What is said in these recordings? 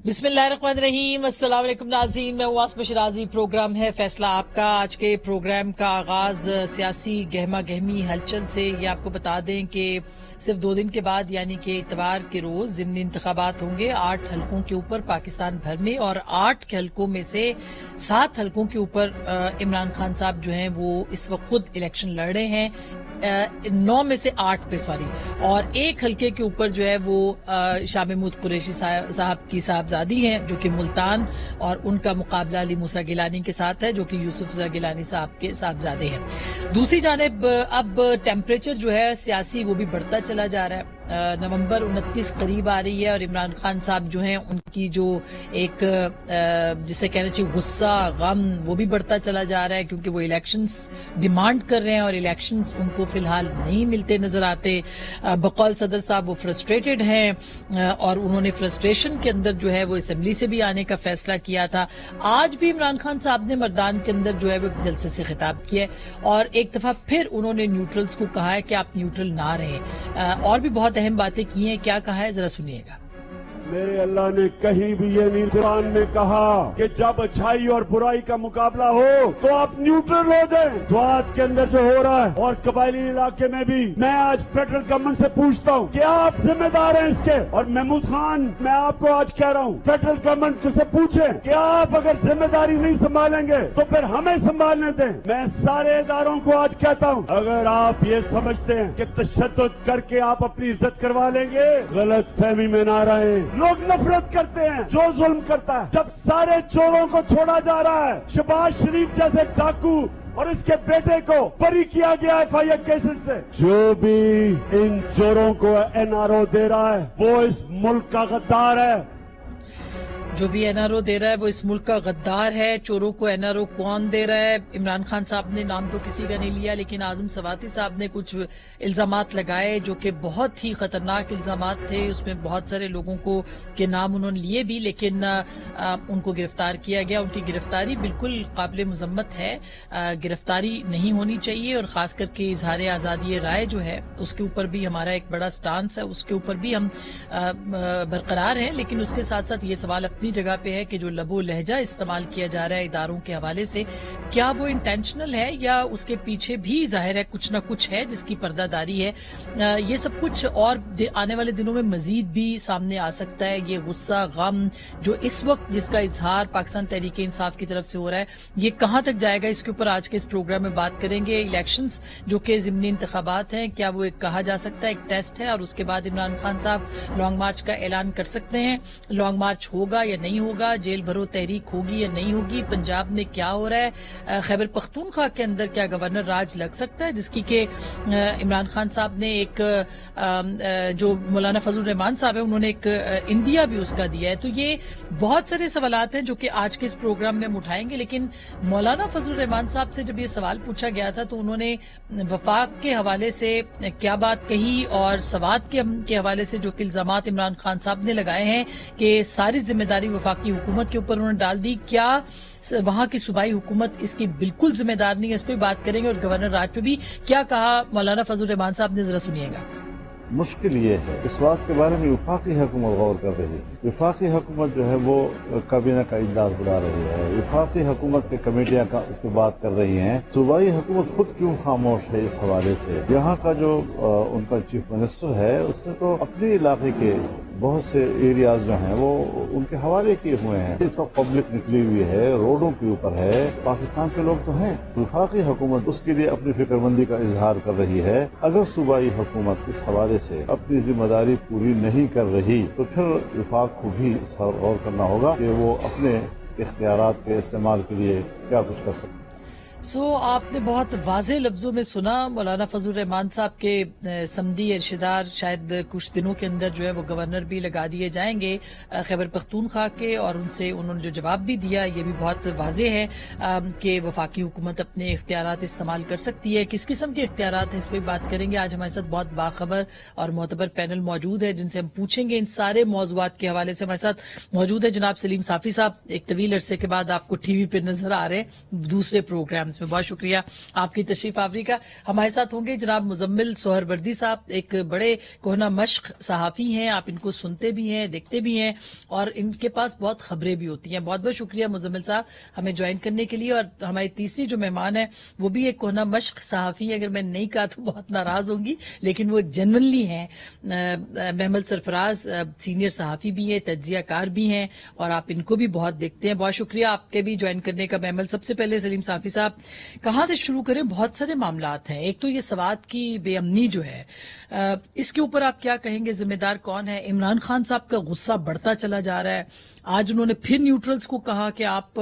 बिस्मिल्लाहिर्रहमानिर्रहीम। अस्सलाम वालेकुम नाज़रीन, मैं वास्मा शिराजी। प्रोग्राम है फैसला आपका। आज के प्रोग्राम का आगाज सियासी गहमा गहमी हलचल से। ये आपको बता दें कि सिर्फ 2 दिन के बाद यानी कि इतवार के रोज ज़िमनी इंतखाबात होंगे 8 हलकों के ऊपर पाकिस्तान भर में, और 8 हलकों में से 7 हलकों के ऊपर इमरान खान साहब जो हैं वो इस वक्त खुद इलेक्शन लड़ रहे हैं। 9 में से 8 पे सॉरी, और 1 हलके के ऊपर जो है वो शाह महमूद कुरैशी साहब की साहबजादी हैं जो कि मुल्तान, और उनका मुकाबला अली मूसा गिलानी के साथ है जो कि यूसुफ ज़ा गिलानी साहब के साहबजादे हैं। दूसरी जानिब अब टेम्परेचर जो है सियासी वो भी बढ़ता चला जा रहा है। नवंबर 29 करीब आ रही है और इमरान खान साहब जो हैं उनकी जो एक जिसे कहना चाहिए गुस्सा गम वो भी बढ़ता चला जा रहा है, क्योंकि वो इलेक्शंस डिमांड कर रहे हैं और इलेक्शंस उनको फिलहाल नहीं मिलते नजर आते। बकौल सदर साहब वो फ्रस्ट्रेटेड हैं और उन्होंने फ्रस्ट्रेशन के अंदर जो है वो असेंबली से भी आने का फैसला किया था। आज भी इमरान खान साहब ने मर्दान के अंदर जो है वो जलसे से खिताब किया है और एक दफा फिर उन्होंने न्यूट्रल्स को कहा है कि आप न्यूट्रल ना रहें। और भी बहुत अहम बातें की हैं। क्या कहा है जरा सुनिएगा। मेरे अल्लाह ने कहीं भी ये नहीं कुरान में कहा कि जब अच्छाई और बुराई का मुकाबला हो तो आप न्यूट्रल हो जाएं। तो आज के अंदर जो हो रहा है और कबायली इलाके में भी, मैं आज फेडरल गवर्नमेंट से पूछता हूँ कि आप जिम्मेदार हैं इसके। और महमूद खान, मैं आपको आज कह रहा हूँ, फेडरल गवर्नमेंट से पूछे कि आप अगर जिम्मेदारी नहीं संभालेंगे तो फिर हमें संभालने दें। मैं सारे इदारों को आज कहता हूँ, अगर आप ये समझते हैं कि तशद्दुद करके आप अपनी इज्जत करवा लेंगे, गलत फहमी में ना रहें। लोग नफरत करते हैं जो जुल्म करता है। जब सारे चोरों को छोड़ा जा रहा है, शहबाज शरीफ जैसे डाकू और इसके बेटे को बरी किया गया FIR केसेस से, जो भी इन चोरों को NRO दे रहा है वो इस मुल्क का गद्दार है। जो भी NRO दे रहा है वो इस मुल्क का गद्दार है। चोरों को NRO कौन दे रहा है? इमरान खान साहब ने नाम तो किसी का नहीं लिया, लेकिन आजम सवाती साहब ने कुछ इल्जामात लगाए जो कि बहुत ही खतरनाक इल्जामात थे। उसमें बहुत सारे लोगों को के नाम उन्होंने लिए भी, लेकिन उनको गिरफ्तार किया गया। उनकी गिरफ्तारी बिल्कुल काबिल मजम्मत है। गिरफ्तारी नहीं होनी चाहिए, और खास करके इजहार आज़ादी राय जो है उसके ऊपर भी हमारा एक बड़ा स्टांस है, उसके ऊपर भी हम बरकरार हैं। लेकिन उसके साथ साथ ये सवाल अपनी जगह पे है कि जो लबो लहजा इस्तेमाल किया जा रहा है इदारों के हवाले से, क्या वो इंटेंशनल है या उसके पीछे भी जाहिर है कुछ ना कुछ है जिसकी पर्दादारी है। ये सब कुछ और आने वाले दिनों में मजीद भी सामने आ सकता है। ये गुस्सा गम जो इस वक्त जिसका इजहार पाकिस्तान तहरीक इंसाफ की तरफ से हो रहा है, ये कहां तक जाएगा, इसके ऊपर आज के इस प्रोग्राम में बात करेंगे। इलेक्शंस जो कि ज़िमनी इंतखाबात हैं, क्या वो एक कहा जा सकता है एक टेस्ट है, और उसके बाद इमरान खान साहब लॉन्ग मार्च का ऐलान कर सकते हैं। लॉन्ग मार्च होगा या नहीं होगा, जेल भरो तहरीक होगी या नहीं होगी, पंजाब में क्या हो रहा है, खैबर पख्तूनख्वा के अंदर क्या गवर्नर राज लग सकता है, जिसकी के इमरान खान साहब ने एक जो मौलाना फजल रहमान साहब है उन्होंने एक इंडिया भी उसका दिया है। तो ये बहुत सारे सवालात हैं जो कि आज के इस प्रोग्राम में हम उठाएंगे। लेकिन मौलाना फजल रहमान साहब से जब ये सवाल पूछा गया था तो उन्होंने वफाक के हवाले से क्या बात कही, और सवात के हवाले से जो कि इल्जामात इमरान खान साहब ने लगाए हैं कि सारी जिम्मेदारी वफाकी हुकूमत के ऊपर उन्होंने डाल दी, क्या वहां की सूबाई हुकूमत इसकी बिल्कुल जिम्मेदार नहीं है, इस पर बात करेंगे। और गवर्नर राज पे भी क्या कहा मौलाना फजल रहमान साहब ने, जरा सुनिएगा। मुश्किल ये है, इस बात के बारे में वफाकी हुकूमत गौर कर रही है। वफाकी हुकूमत जो है वो काबीना का इजलास बुला रही है, वफाकी हुकूमत की कमेटियां का उस पर बात कर रही हैं। सूबाई हुकूमत खुद क्यों खामोश है इस हवाले से? यहाँ का जो उनका चीफ मिनिस्टर है उसने तो अपने इलाके के बहुत से एरियाज जो हैं वो उनके हवाले किए हुए हैं। इस वक्त पब्लिक निकली हुई है, रोडों के ऊपर है, पाकिस्तान के लोग तो हैं। वफाकी हुकूमत उसके लिए अपनी फिक्रमंदी का इजहार कर रही है। अगर सूबाई हुकूमत इस हवाले से अपनी जिम्मेदारी पूरी नहीं कर रही तो फिर वफाक को भी इस पर गौर करना होगा कि वो अपने इख्तियारात के इस्तेमाल के लिए क्या कुछ कर सकते। आपने बहुत वाज़ेह लफ्जों में सुना मौलाना फजल रहमान साहब के समदी इर्शिदार शायद कुछ दिनों के अंदर जो है वो गवर्नर भी लगा दिए जाएंगे खैबर पख्तूनख्वा के, और उनसे उन्होंने जो जवाब भी दिया ये भी बहुत वाज़ेह है कि वफाकी हुकूमत अपने इख्तियारात इस्तेमाल कर सकती है। किस किस्म के इख्तियारात हैं इस पर बात करेंगे। आज हमारे साथ बहुत बाखबर और मोतबर पैनल मौजूद है जिनसे हम पूछेंगे इन सारे मौज़ूआत के हवाले से। हमारे साथ मौजूद है जनाब सलीम साफी साहब, एक तवील अरसे के बाद आपको TV पर नजर आ रहे हैं दूसरे प्रोग्राम कॉन्फ्रेंस में। बहुत शुक्रिया आपकी तशरीफ आवरी का। हमारे साथ होंगे जनाब मुजम्मिल सोहरवर्दी साहब, एक बड़े कोहना मश्क सहाफ़ी हैं, आप इनको सुनते भी हैं, देखते भी हैं और इनके पास बहुत खबरें भी होती हैं। बहुत बहुत शुक्रिया मुजम्मिल साहब हमें ज्वाइन करने के लिए। और हमारी तीसरी जो मेहमान है वो भी एक कोहना मश्क सहाफ़ी, अगर मैं नहीं कहा तो बहुत नाराज होंगी, लेकिन वो जेन्युइनली हैं। महमद सरफराज सीनियर सहाफ़ी भी हैं, तज्जियाकार भी हैं और आप इनको भी बहुत देखते हैं। बहुत शुक्रिया आपके भी ज्वाइन करने का महमद। सबसे पहले सलीम साफ़ी साहब, कहाँ से शुरू करें? बहुत सारे मामलात हैं। एक तो ये सवात की बेअमनी जो है, इसके ऊपर आप क्या कहेंगे? जिम्मेदार कौन है? इमरान खान साहब का गुस्सा बढ़ता चला जा रहा है। आज उन्होंने फिर न्यूट्रल्स को कहा कि आप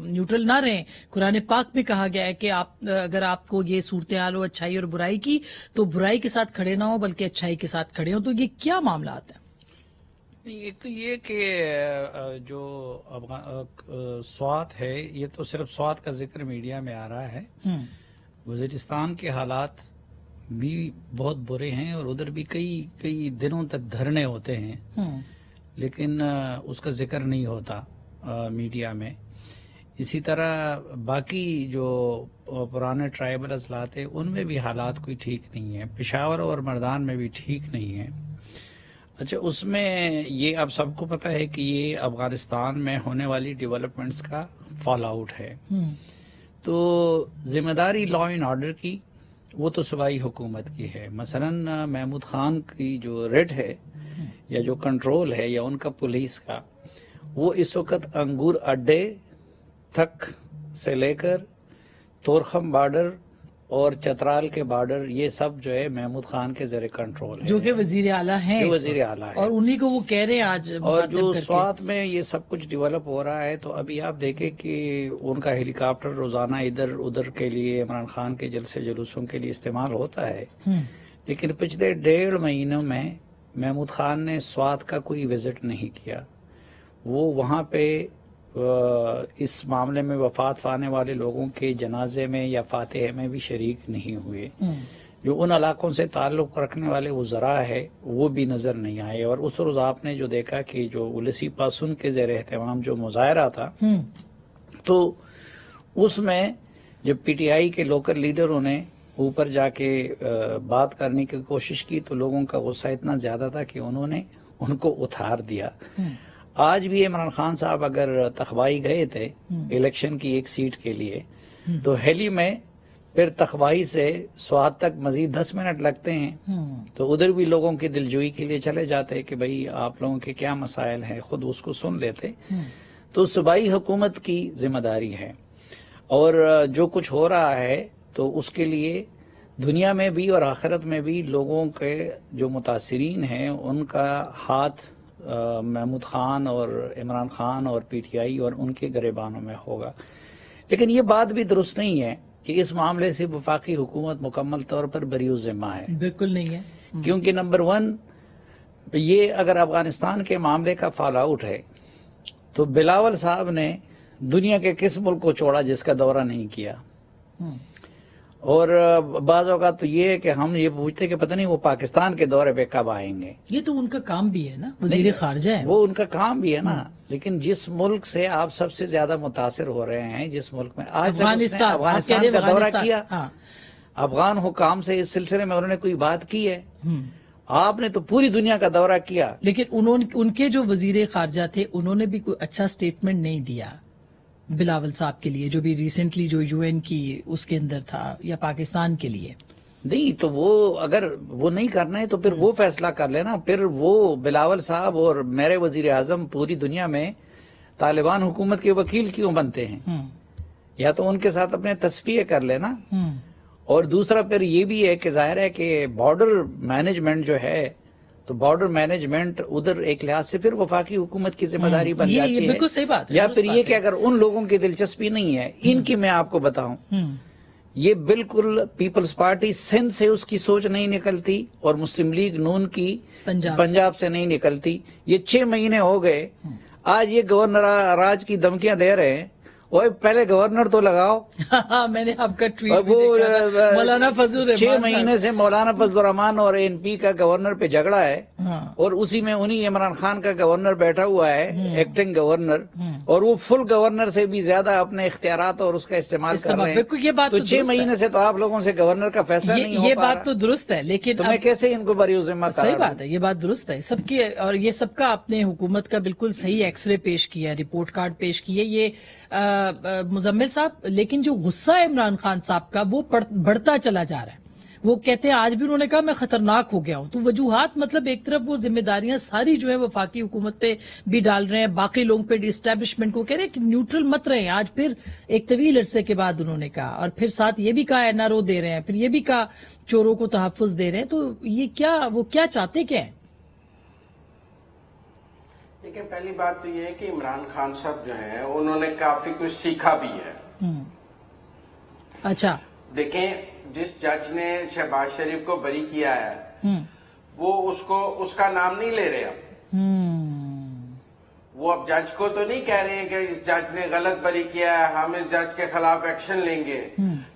न्यूट्रल ना रहें। कुरान पाक में कहा गया है कि आप अगर आपको ये सूरत हाल हो अच्छाई और बुराई की, तो बुराई के साथ खड़े ना हो बल्कि अच्छाई के साथ खड़े हो। तो ये क्या मामलात है? एक तो ये कि जो स्वात है, ये तो सिर्फ स्वात का जिक्र मीडिया में आ रहा है। वजीरिस्तान के हालात भी बहुत बुरे हैं और उधर भी कई दिनों तक धरने होते हैं, लेकिन उसका जिक्र नहीं होता मीडिया में। इसी तरह बाकी जो पुराने ट्राइबल अजलात है उनमें भी हालात कोई ठीक नहीं है। पेशावर और मर्दान में भी ठीक नहीं है। अच्छा, उसमें ये आप सबको पता है कि ये अफगानिस्तान में होने वाली डेवलपमेंट्स का फॉल आउट है। तो जिम्मेदारी लॉ एंड ऑर्डर की वो तो सूबाई हुकूमत की है। मसलन महमूद खान की जो रेड है या जो कंट्रोल है या उनका पुलिस का, वो इस वक्त अंगूर अड्डे तक से लेकर तोरखम बॉर्डर और चतराल के बॉर्डर, ये सब जो है महमूद खान के जरिए कंट्रोल है, जो कि वजीर आला हैं, जो वजीर आला है, और उन्हीं को वो कह रहे हैं आज। और जो स्वात में ये सब कुछ डेवलप हो रहा है, तो अभी आप देखें कि उनका हेलीकॉप्टर रोजाना इधर उधर के लिए, इमरान खान के जलसे जुलूसों के लिए इस्तेमाल होता है। लेकिन पिछले 1.5 महीनों में महमूद खान ने स्वात का कोई विजिट नहीं किया। वो वहाँ पे इस मामले में वफात पाने वाले लोगों के जनाजे में या फातिहे में भी शरीक नहीं हुए। जो उन इलाकों से ताल्लुक़ रखने वाले वज़रा है वो भी नज़र नहीं आए। और उस रोज़ आपने जो देखा कि जो उलसी पासुन के ज़ेर एहतमाम जो मुजाहरा था, तो उसमें जब पीटीआई के लोकल लीडरों ने ऊपर जाके बात करने की कोशिश की, तो लोगों का गुस्सा इतना ज़्यादा था कि उन्होंने उनको उतार दिया। आज भी इमरान खान साहब अगर तखबाई गए थे इलेक्शन की एक सीट के लिए, तो हेली में फिर तखबाई से स्वात तक मजीद 10 मिनट लगते हैं। तो उधर भी लोगों की दिलजोई के लिए चले जाते कि भाई आप लोगों के क्या मसाइल हैं, खुद उसको सुन लेते। तो सूबाई हुकूमत की जिम्मेदारी है, और जो कुछ हो रहा है तो उसके लिए दुनिया में भी और आखिरत में भी लोगों के जो मुतासिरीन हैं उनका हाथ महमूद खान और इमरान खान और पीटीआई और उनके गरेबानों में होगा। लेकिन ये बात भी दुरुस्त नहीं है कि इस मामले से वफाकी हुकूमत मुकम्मल तौर पर बरीउ ज़िम्मा है। बिल्कुल नहीं है, क्योंकि नंबर 1, ये अगर अफगानिस्तान के मामले का फॉल आउट है, तो बिलावल साहब ने दुनिया के किस मुल्क को छोड़ा जिसका दौरा नहीं किया। और बाज़ औक़ात तो ये है कि हम ये पूछते कि पता नहीं वो पाकिस्तान के दौरे पे कब आएंगे। ये तो उनका काम भी है ना, वज़ीर ख़ारिजा है, वो उनका काम भी है ना। लेकिन जिस मुल्क से आप सबसे ज्यादा मुतासिर हो रहे हैं, जिस मुल्क में आज अफगानिस्तान का दौरा किया, अफगान हुकाम से इस सिलसिले में उन्होंने कोई बात की है? आपने तो पूरी दुनिया का दौरा किया। लेकिन उनके जो वज़ीर ख़ारिजा थे उन्होंने भी कोई अच्छा स्टेटमेंट नहीं दिया बिलावल साहब के लिए, जो भी रिसेंटली जो यूएन की उसके अंदर था, या पाकिस्तान के लिए नहीं। तो वो अगर वो नहीं करना है तो फिर वो फैसला कर लेना। फिर वो बिलावल साहब और मेरे वजीर आजम पूरी दुनिया में तालिबान हुकूमत के वकील क्यों बनते हैं? या तो उनके साथ अपने तस्फिये कर लेना। और दूसरा फिर ये भी है कि जाहिर है कि बॉर्डर मैनेजमेंट जो है, तो बॉर्डर मैनेजमेंट उधर एक लिहाज से फिर वफाकी हुकूमत की जिम्मेदारी बन जाती है। बिल्कुल सही बात है। या फिर ये कि अगर उन लोगों की दिलचस्पी नहीं है, इनकी मैं आपको बताऊं, ये बिल्कुल पीपल्स पार्टी सिंध से उसकी सोच नहीं निकलती और मुस्लिम लीग नून की पंजाब से नहीं निकलती। ये 6 महीने हो गए, आज ये गवर्नर राज की धमकियां दे रहे हैं وہ پہلے گورنر تو لگاؤ. میں نے آپ کا اور ٹویٹ وہ مولانا فضل الرحمان 6 مہینے سے مولانا فضل الرحمان اور NP کا گورنر پہ جھگڑا ہے، ہاں اور اسی میں انہی عمران خان کا گورنر بیٹھا ہوا ہے، ایکٹنگ گورنر، اور وہ فل گورنر سے بھی زیادہ اپنے اختیارات اور اس کا استعمال کر رہے بالکل یہ بات تو تو 6 درست ہے. مہینے سے تو آپ لوگوں سے گورنر کا فیصلہ نہیں ہو یہ پا بات رہا. تو درست ہے، لیکن تو میں کیسے ان کو بری ذمہ قرار صحیح دوں؟ بات ہے، یہ بات درست ہے سب کی، اور یہ سب کا آپ نے حکومت کا بالکل صحیح ایکس رے پیش کیا ہے، رپورٹ کارڈ پیش کیے. یہ مزمل صاحب، لیکن جو غصہ ہے عمران خان صاحب کا وہ بڑھتا چلا جا رہا ہے. وہ کہتے ہیں آج بھی انہوں نے کہا میں خطرناک ہو گیا ہوں. تو وجوہات مطلب ایک طرف وہ ذمہ داریاں ساری جو ہے وفاقی حکومت پہ بھی ڈال رہے ہیں، باقی لوگوں پہ اسٹیبلشمنٹ کو کہہ رہے ہیں کہ نیوٹرل مت رہے ہیں. آج پھر ایک طویل عرصے کے بعد انہوں نے کہا، اور پھر ساتھ یہ بھی کہا NRO دے رہے ہیں، پھر یہ بھی کہا چوروں کو تحفظ دے رہے ہیں. تو یہ کیا، وہ کیا چاہتے کیا ہیں؟ دیکھیں، پہلی بات تو یہ ہے کہ عمران خان صاحب جو ہیں انہوں نے کافی کچھ سیکھا بھی ہے. اچھا، دیکھیں، جس جج نے شہباز شریف کو بری کیا ہے وہ اس کا نام نہیں لے رہے اب. وہ اب جج کو تو نہیں کہہ رہے ہیں کہ اس جج نے غلط بری کیا ہے، ہم اس جج کے خلاف ایکشن لیں گے.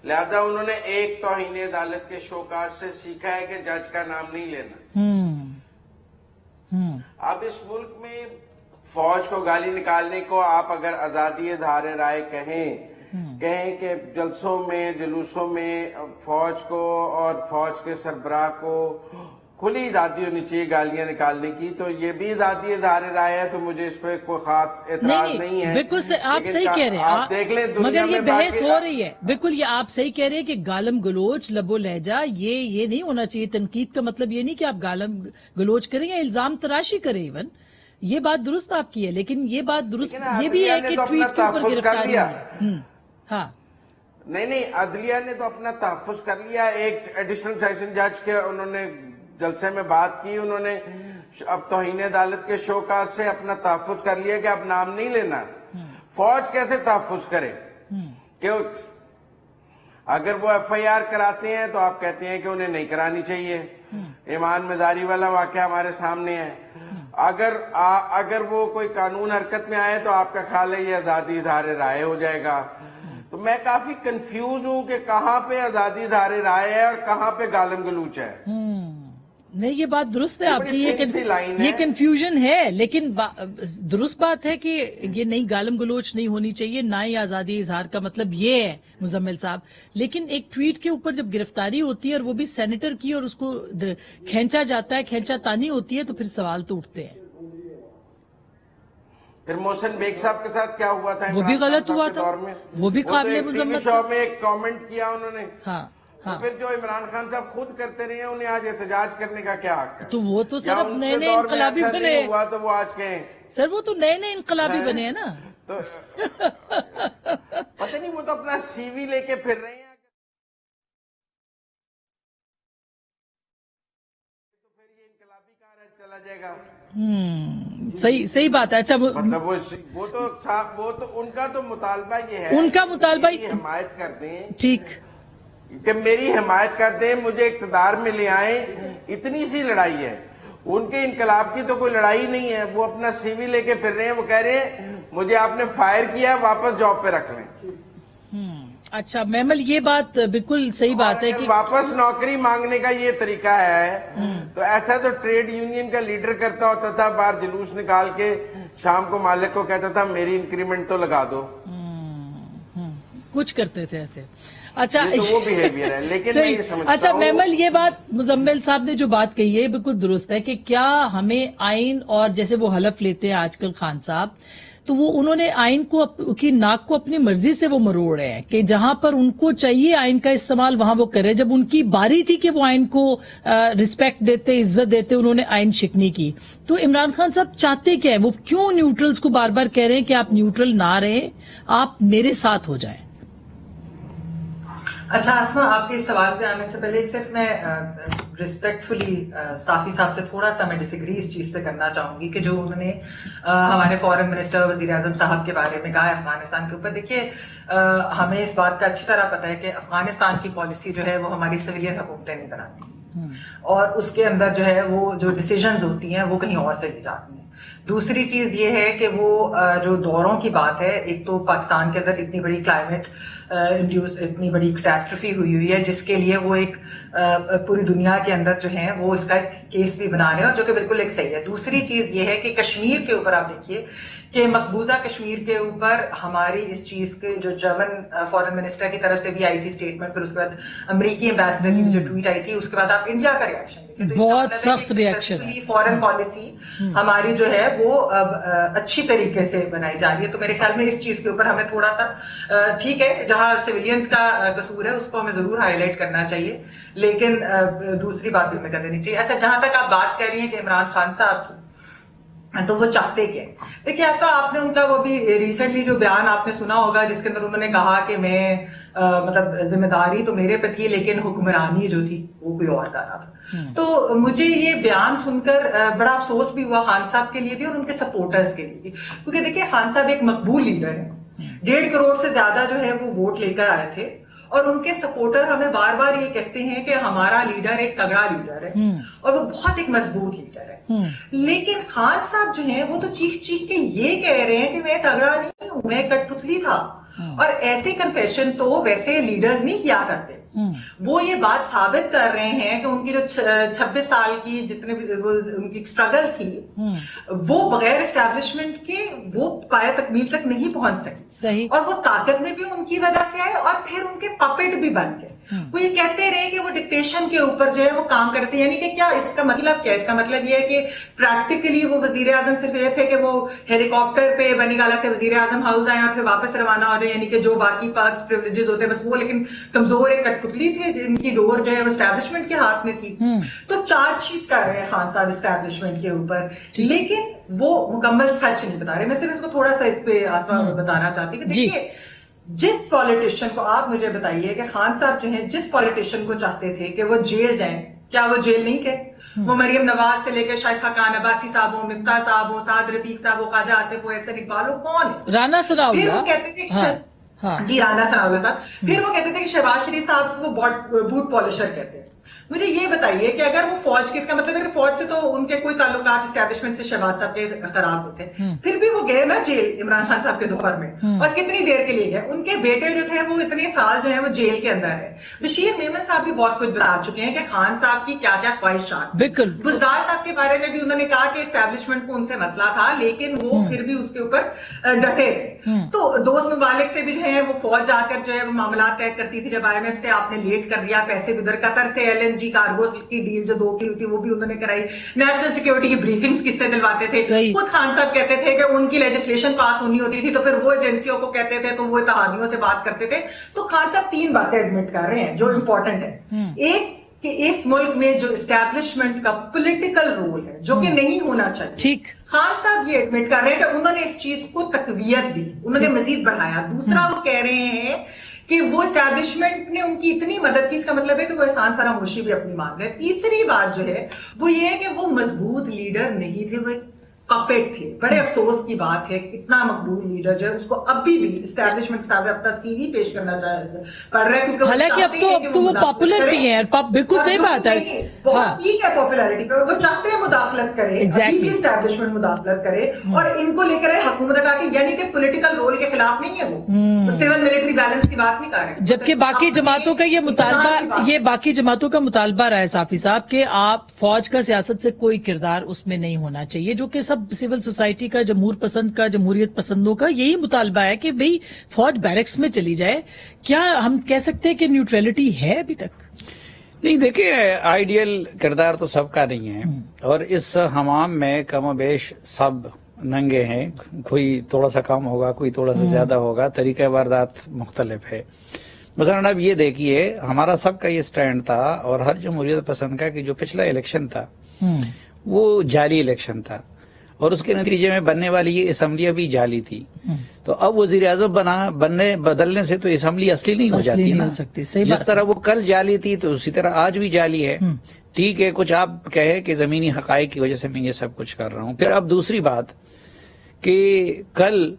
لہذا انہوں نے ایک توہین عدالت کے شوکاز سے سیکھا ہے کہ جج کا نام نہیں لینا. اب اس ملک میں فوج کو گالی نکالنے کو آپ اگر آزادی اظہار رائے کہیں کہ جلسوں میں جلوسوں میں فوج کو اور فوج کے سربراہ کو کھلی آزادی ہونی چاہیے گالیاں نکالنے کی، تو یہ بھی آزادی اظہار رائے ہے. تو مجھے اس پہ کوئی خاص اعتراض نہیں ہے. بالکل آپ صحیح کہہ رہے آپ دیکھ لیں ہیں، مگر یہ بحث ہو رہی ہے. بالکل یہ آپ صحیح کہہ رہے ہیں کہ گالم گلوچ، لب و لہجہ یہ نہیں ہونا چاہیے. تنقید کا مطلب یہ نہیں کہ آپ گالم گلوچ کریں یا الزام تراشی کریں. ایون یہ بات درست آپ کی ہے، لیکن یہ بات درست یہ بھی ہے کہ ٹویٹ کے اوپر گرفتاری ہوئی. ہاں نہیں، عدلیہ نے تو اپنا تحفظ کر لیا. ایک ایڈیشنل سیشن جج کے انہوں نے جلسے میں بات کی، انہوں نے اب توہین عدالت کے شوکاز سے اپنا تحفظ کر لیا کہ اب نام نہیں لینا. فوج کیسے تحفظ کرے؟ کہ اگر وہ FIR کراتے ہیں تو آپ کہتے ہیں کہ انہیں نہیں کرانی چاہیے. ایمان مزاری والا واقعہ ہمارے سامنے ہے. اگر وہ کوئی قانون حرکت میں آئے تو آپ کا خیال ہے یہ آزادی اظہار رائے ہو جائے گا. تو میں کافی کنفیوز ہوں کہ کہاں پہ آزادی اظہار رائے ہے اور کہاں پہ گالم گلوچ ہے. نہیں، یہ بات درست ہے آپ کی، یہ کنفیوژن ہے، لیکن درست بات ہے کہ یہ نئی گالم گلوچ نہیں ہونی چاہیے، نہ ہی آزادی اظہار کا مطلب یہ ہے مزمل صاحب. لیکن ایک ٹویٹ کے اوپر جب گرفتاری ہوتی ہے اور وہ بھی سینیٹر کی، اور اس کو کھینچا جاتا ہے، کھینچا تانی ہوتی ہے، تو پھر سوال تو اٹھتے ہیں. پھر محسن بیگ صاحب کے ساتھ کیا ہوا تھا؟ وہ بھی غلط ہوا تھا، وہ بھی قابل مذمت شو میں ایک کامنٹ کیا انہوں نے. ہاں، پھر جو عمران خان صاحب خود کرتے رہے ہیں انہیں آج احتجاج کرنے کا کیا حق ہے؟ تو وہ تو سر اب نئے نئے انقلابی بنے ہوا تو وہ آج کہیں سر، وہ تو نئے نئے انقلابی بنے ہیں نا. تو پتہ نہیں، وہ تو اپنا CV لے کے پھر رہے ہیں. تو پھر یہ انقلابی کہاں چلا جائے گا؟ صحیح بات ہے. اچھا، مطلب وہ تو ان کا تو مطالبہ یہ ہے، ان کا مطالبہ حمایت کر دیں، ٹھیک، کہ میری حمایت کر دیں، مجھے اقتدار میں لے آئیں. اتنی سی لڑائی ہے. ان کے انقلاب کی تو کوئی لڑائی نہیں ہے. وہ اپنا CV لے کے پھر رہے ہیں. وہ کہہ رہے ہیں مجھے آپ نے فائر کیا، واپس جاب پہ رکھ لیں. اچھا میمل، یہ بات بالکل صحیح بات ہے کہ واپس نوکری مانگنے کا یہ طریقہ ہے. تو ایسا تو ٹریڈ یونین کا لیڈر کرتا ہوتا تھا، باہر جلوس نکال کے شام کو مالک کو کہتا تھا میری انکریمنٹ تو لگا دو. کچھ کرتے تھے ایسے. اچھا، وہ بیہیویئر ہے. لیکن اچھا میمل، یہ بات مزمل صاحب نے جو بات کہی ہے بالکل درست ہے کہ کیا ہمیں آئین، اور جیسے وہ حلف لیتے ہیں آج کل خان صاحب، تو وہ انہوں نے آئین کی ناک کو اپنی مرضی سے وہ مروڑ رہے ہیں کہ جہاں پر ان کو چاہیے آئین کا استعمال وہاں وہ کرے. جب ان کی باری تھی کہ وہ آئین کو رسپیکٹ دیتے، عزت دیتے، انہوں نے آئین شکنی کی. تو عمران خان صاحب چاہتے کیا ہیں؟ وہ کیوں نیوٹرلز کو بار بار کہہ رہے ہیں کہ آپ نیوٹرل نہ رہیں، آپ میرے ساتھ ہو جائیں؟ اچھا آسما، آپ کے اس سوال پہ آنے سے پہلے صرف میں ریسپیکٹفلی صافی صاحب سے تھوڑا سا میں ڈس ایگری اس چیز پہ کرنا چاہوں گی کہ جو انہوں نے ہمارے فورن منسٹر وزیر اعظم صاحب کے بارے میں کہا ہے افغانستان کے اوپر. دیکھیے، ہمیں اس بات کا اچھی طرح پتہ ہے کہ افغانستان کی پالیسی جو ہے وہ ہماری سویلین حکومتیں نہیں بناتی، اور اس کے اندر جو ہے وہ جو ڈیسیژنز ہوتی ہیں وہ کہیں اور سے لی جاتی ہیں. दूसरी चीज ये है कि वो जो दौरों की बात है, एक तो पाकिस्तान के अंदर इतनी बड़ी क्लाइमेट इंड्यूस इतनी बड़ी कैटास्ट्रोफी हुई है जिसके लिए वो एक पूरी दुनिया के अंदर जो है वो इसका एक केस भी बना रहे हैं, और जो कि बिल्कुल एक सही है। दूसरी चीज ये है कि कश्मीर के ऊपर आप देखिए कि मकबूजा कश्मीर के ऊपर हमारी इस चीज के जो जर्मन फॉरेन मिनिस्टर की तरफ से भी आई थी स्टेटमेंट, फिर उसके बाद अमेरिकी एम्बेसडर की जो ट्वीट आई थी, उसके बाद आप इंडिया का रिएक्शन देखिए, तो बहुत सख्त रिएक्शन है। फॉरेन पॉलिसी हमारी जो है वो अच्छी तरीके से बनाई जा रही है। तो मेरे ख्याल में इस चीज के ऊपर हमें थोड़ा सा ठीक है, जहां सिविलियंस का कसूर है उसको हमें जरूर हाईलाइट करना चाहिए, लेकिन दूसरी बात भी हमें कर देनी चाहिए। अच्छा, जहां तक आप बात कर रही हैं कि इमरान खान साहब की, तो वो चाहते क्या? देखिए, ऐसा आपने उनका वो भी रिसेंटली जो बयान आपने सुना होगा जिसके अंदर उन्होंने कहा कि मैं मतलब जिम्मेदारी तो मेरे पे थी लेकिन हुक्मरानी जो थी वो कोई और कर रहा था। तो मुझे ये बयान सुनकर बड़ा अफसोस भी हुआ खान साहब के लिए भी और उनके सपोर्टर्स के लिए भी, क्योंकि देखिए खान साहब एक मकबूल लीडर है, 1.5 करोड़ से ज्यादा जो है वो वोट लेकर आए थे, और उनके सपोर्टर हमें बार बार ये कहते हैं कि हमारा लीडर एक तगड़ा लीडर है और वो बहुत एक मजबूत लीडर है। लेकिन खान साहब जो हैं वो तो चीख चीख के ये कह रहे हैं कि मैं तगड़ा नहीं हूं, मैं कठपुतली था, और ऐसे कन्फेशन तो वैसे लीडर्स नहीं किया करते। वो ये बात साबित कर रहे हैं कि उनकी जो 26 साल की जितने भी उनकी स्ट्रगल थी वो बगैर एस्टैब्लिशमेंट के वो काया तकमील तक नहीं पहुंच सकी, सही, और वो ताकत में भी उनकी वजह से आए और फिर उनके पपेट भी बन गए। वो ये कहते रहे कि वो डिक्टेशन के ऊपर जो है वो काम करते हैं, यानी कि क्या इसका मतलब क्या? इसका मतलब ये है कि प्रैक्टिकली वो वजीर आजम सिर्फ ये थे कि वो हेलीकॉप्टर पे बनीगाला से वजीर आजम हाउस आए और फिर वापस रवाना हो जाए, यानी कि जो बाकी पास प्रिविलेजेस होते हैं बस वो, लेकिन कमजोर एक कठपुतली थे जिनकी डोर जो है वो एस्टैब्लिशमेंट के हाथ में थी। तो चार्जशीट कर रहे हैं खान साहब एस्टैब्लिशमेंट के ऊपर, लेकिन वो मुकम्मल सच नहीं बता रहे। मैं सिर्फ इसको थोड़ा सा इस पे बताना चाहती हूँ कि देखिए, जिस पॉलिटिशियन को आप मुझे बताइए कि खान साहब जो हैं जिस पॉलिटिशियन को चाहते थे कि वो जेल जाएं, क्या वो जेल नहीं गए? वो मरियम नवाज से लेकर शाइफा खान अब्बासी साहब हो, मिफ्ता साहब हो, साद रफीक साहब हो, ख्वाजा आतिफ हो, एहसन इकबाल हो, कौन है? राना सनाउल्लाह। फिर वो कहते थे जी राना सनाउल्लाह साहब। फिर वो कहते थे कि शहबाज शरीफ साहब को बूट पॉलिशर कहते हैं। मुझे ये बताइए कि अगर वो फौज के, इसका मतलब है कि फौज से तो उनके कोई ताल्लुकात एस्टैब्लिशमेंट से शहबाज साहब के खराब होते, फिर भी वो गए ना जेल इमरान खान साहब के दौर में, और कितनी देर के लिए गए? उनके बेटे जो थे वो इतने साल जो है वो जेल के अंदर है। बशीर मेमन साहब भी बहुत कुछ बता चुके हैं कि खान साहब की क्या क्या ख्वाहिशात। बिल्कुल, बुजदार साहब के बारे में भी उन्होंने कहा कि एस्टैब्लिशमेंट को उनसे मसला था, लेकिन वो फिर भी उसके ऊपर डटे रहे। तो दोस्त मुबालिक से भी जो है वो फौज जाकर जो है वो मामला तय करती थी। जब IMF से आपने लेट कर दिया पैसे, उधर कतर से LNG कार्गो की डील जो 2 की हुई थी वो भी उन्होंने कराई। नेशनल सिक्योरिटी की ब्रीफिंग्स किससे दिलवाते थे? खुद खान साहब कहते थे कि उनकी लेजिस्लेशन पास होनी होती थी तो फिर वो एजेंसियों को कहते थे, तो वो इत्तेहादियों से बात करते थे। तो खान साहब 3 बातें एडमिट कर रहे हैं जो इंपॉर्टेंट है। एक कि इस मुल्क में जो एस्टैब्लिशमेंट का पॉलिटिकल रोल है जो कि नहीं होना चाहिए, ठीक, खान साहब ये एडमिट कर रहे हैं कि उन्होंने इस चीज को तकवीयत दी, उन्होंने मजीद बढ़ाया। दूसरा वो कह रहे हैं कि वो एस्टैब्लिशमेंट ने उनकी इतनी मदद की, इसका मतलब है कि वो एहसान फरामोशी भी अपनी मान रहे हैं। तीसरी बात जो है वो ये है कि वो मजबूत लीडर नहीं थे, वो एक पपेट थे। बड़े अफसोस की बात है कि इतना मकबूल लीडर जो है उसको अभी भी एस्टैब्लिशमेंट के साथ अपना CV पेश करना पड़ रहा है, क्योंकि हालांकि अब तो वो पॉपुलर भी है, बिल्कुल सही बात है। बहुत ठीक है पॉपुलैरिटी पे, वो चाहते हैं मुदाखलत करे, एग्जैक्टली एस्टैब्लिशमेंट मुदाखलत करे और इनको लेकर आए हुकूमत का, यानी कि पॉलिटिकल रोल के खिलाफ नहीं है वो सिविल मिलिट्री बैलेंस की बात नहीं कर रहे। जबकि बाकी जमातों का ये मुतालबा, ये बाकी जमातों का मुतालबा रहा है साफी साहब के आप फौज का सियासत से कोई किरदार उसमें नहीं होना चाहिए, जो कि सब सिविल सोसाइटी का, जमहूर पसंद का, जमहूरियत पसंदों का यही मुतालबा है कि भाई फौज बैरक्स में चली जाए। क्या हम कह सकते हैं कि न्यूट्रलिटी है अभी तक? नहीं, देखिए आइडियल किरदार तो सबका नहीं है और इस हमाम में कमोबेश सब नंगे हैं, कोई थोड़ा सा कम होगा, कोई थोड़ा सा ज्यादा होगा, तरीका वारदात मुख्तलिफ है। मसलन अब ये देखिए, हमारा सबका ये स्टैंड था और हर जमहूरियत पसंद का कि जो पिछला इलेक्शन था वो जाली इलेक्शन था और उसके नतीजे में बनने वाली ये असम्बलियां भी जाली थी। तो अब वजीर आजम बदलने से तो असम्बली असली नहीं हो जाती ना। जिस तरह वो कल जाली थी तो उसी तरह आज भी जाली है। ठीक है, कुछ आप कहे कि जमीनी हकाइक की वजह से मैं ये सब कुछ कर रहा हूँ। फिर अब दूसरी बात कि कल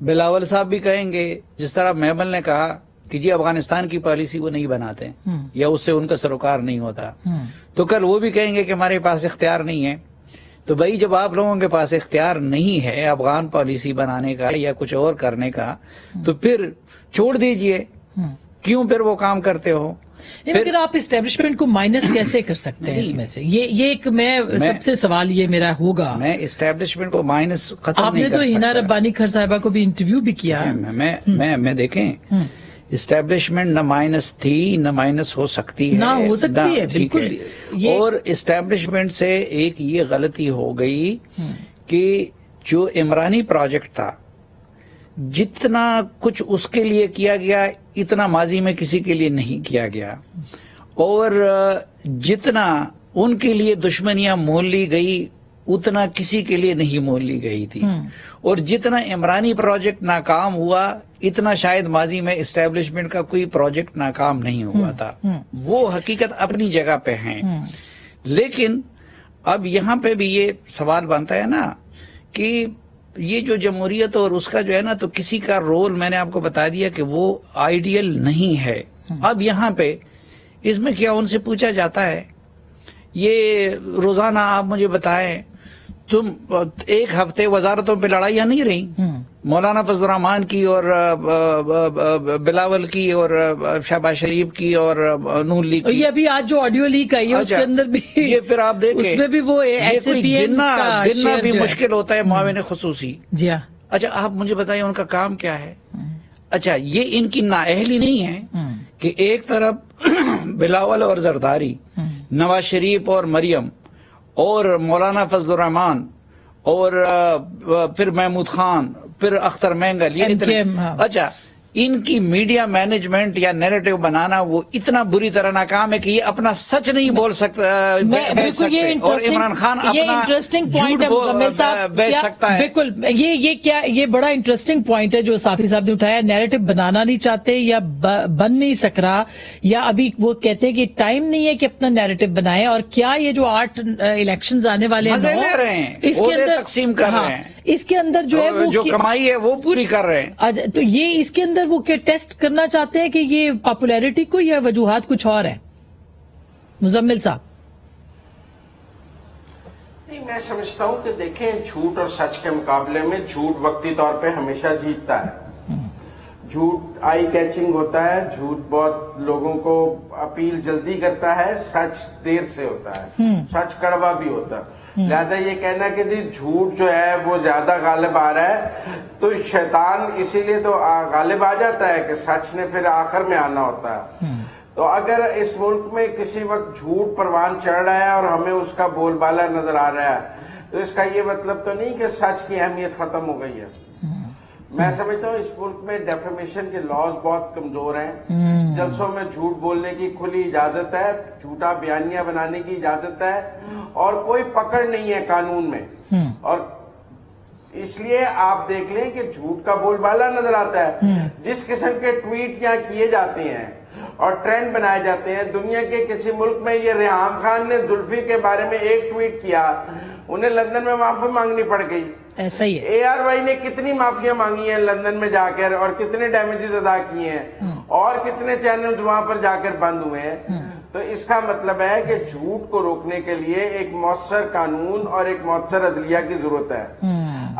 बिलावल साहब भी कहेंगे, जिस तरह मेमन ने कहा कि जी अफगानिस्तान की पॉलिसी वो नहीं बनाते या उससे उनका सरोकार नहीं होता, तो कल वो भी कहेंगे कि हमारे पास इख्तियार नहीं है। تو بھائی جب آپ لوگوں کے پاس اختیار نہیں ہے افغان پالیسی بنانے کا یا کچھ اور کرنے کا تو پھر چھوڑ دیجئے، کیوں پھر وہ کام کرتے ہو؟ لیکن آپ اسٹیبلشمنٹ کو مائنس کیسے کر سکتے ہیں اس میں سے؟ یہ ایک میں سب سے سوال یہ میرا ہوگا. میں اسٹیبلشمنٹ کو مائنس ختم آپ نے نہیں تو کر ہنا سکتا. ربانی کھر صاحبہ کو بھی انٹرویو بھی کیا. میں دیکھیں اسٹیبلشمنٹ نہ مائنس تھی نہ مائنس ہو سکتی ہے، نہ ہو سکتی ہے، ٹھیک بالکل. ہے. اور اسٹیبلشمنٹ سے ایک یہ غلطی ہو گئی کہ جو عمرانی پروجیکٹ تھا جتنا کچھ اس کے لیے کیا گیا اتنا ماضی میں کسی کے لیے نہیں کیا گیا، اور جتنا ان کے لیے دشمنیاں مول لی گئی اتنا کسی کے لیے نہیں مول لی گئی تھی، اور جتنا عمرانی پروجیکٹ ناکام ہوا اتنا شاید ماضی میں اسٹیبلشمنٹ کا کوئی پروجیکٹ ناکام نہیں ہوا تھا. وہ حقیقت اپنی جگہ پہ ہیں. لیکن اب یہاں پہ بھی یہ سوال بنتا ہے نا کہ یہ جو جمہوریت اور اس کا جو ہے نا تو کسی کا رول میں نے آپ کو بتا دیا کہ وہ آئیڈیل نہیں ہے. اب یہاں پہ اس میں کیا ان سے پوچھا جاتا ہے یہ روزانہ آپ مجھے بتائیں تم ایک ہفتے وزارتوں پہ لڑائیاں نہیں رہی مولانا فضل الرحمان کی اور بلاول کی اور شہباز شریف کی اور نون لیگ کی. یہ ابھی آج جو آڈیو لیک آئی ہے اس کے اندر بھی یہ پھر آپ دیکھیں اس میں بھی وہ ایس اے پی ایم گننا بھی مشکل ہوتا ہے معاون خصوصی. جی ہاں. اچھا آپ مجھے بتائیے ان کا کام کیا ہے؟ اچھا یہ ان کی نااہلی نہیں ہے کہ ایک طرف بلاول اور زرداری، نواز شریف اور مریم اور مولانا فضل الرحمان اور پھر محمود خان پھر اختر مینگل، یہ اتنے اچھا ان کی میڈیا مینجمنٹ یا نیریٹو بنانا وہ اتنا بری طرح ناکام ہے کہ یہ اپنا سچ نہیں بول سکتا اور عمران خان اپنا بیچ سکتا ہے. بالکل یہ بڑا انٹرسٹنگ پوائنٹ ہے جو صافی صاحب نے اٹھایا. نیریٹو بنانا نہیں چاہتے یا بن نہیں سک رہا، یا ابھی وہ کہتے ہیں کہ ٹائم نہیں ہے کہ اپنا نیریٹو بنائے. اور کیا یہ جو 8 الیکشنز آنے والے مزے لے رہے ہیں، اس کے اندر تقسیم کر رہے ہیں، اس کے اندر جو ہے وہ جو کمائی ہے وہ پوری کر رہے ہیں. تو یہ اس کے اندر وہ ٹیسٹ کرنا چاہتے ہیں کہ یہ پاپولیرٹی کو یا وجوہات کچھ اور ہیں. مزمل صاحب نہیں، میں سمجھتا ہوں کہ دیکھیں جھوٹ اور سچ کے مقابلے میں جھوٹ وقتی طور پہ ہمیشہ جیتتا ہے. جھوٹ آئی کیچنگ ہوتا ہے، جھوٹ بہت لوگوں کو اپیل جلدی کرتا ہے، سچ دیر سے ہوتا ہے، سچ کڑوا بھی ہوتا ہے. لہذا یہ کہنا کہ جی جھوٹ جو ہے وہ زیادہ غالب آ رہا ہے تو شیطان اسی لیے تو غالب آ جاتا ہے کہ سچ نے پھر آخر میں آنا ہوتا ہے. تو اگر اس ملک میں کسی وقت جھوٹ پروان چڑھ رہا ہے اور ہمیں اس کا بول بالا نظر آ رہا ہے تو اس کا یہ مطلب تو نہیں کہ سچ کی اہمیت ختم ہو گئی ہے. میں سمجھتا ہوں اس ملک میں ڈیفیمیشن کے لاز بہت کمزور ہیں. جلسوں میں جھوٹ بولنے کی کھلی اجازت ہے، جھوٹا بیانیہ بنانے کی اجازت ہے، اور کوئی پکڑ نہیں ہے قانون میں. اور اس لیے آپ دیکھ لیں کہ جھوٹ کا بول بالا نظر آتا ہے. جس قسم کے ٹویٹ یہاں کیے جاتے ہیں اور ٹرینڈ بنائے جاتے ہیں، دنیا کے کسی ملک میں یہ ریحام خان نے زلفی کے بارے میں ایک ٹویٹ کیا، انہیں لندن میں معافی مانگنی پڑ گئی. ایسا ہی ہے. اے آر وائی نے کتنی معافیاں مانگی ہیں لندن میں جا کر اور کتنے ڈیمیجز ادا کیے ہیں اور کتنے چینلز وہاں پر جا کر بند ہوئے ہیں. تو اس کا مطلب ہے کہ جھوٹ کو روکنے کے لیے ایک مؤثر قانون اور ایک مؤثر عدلیہ کی ضرورت ہے.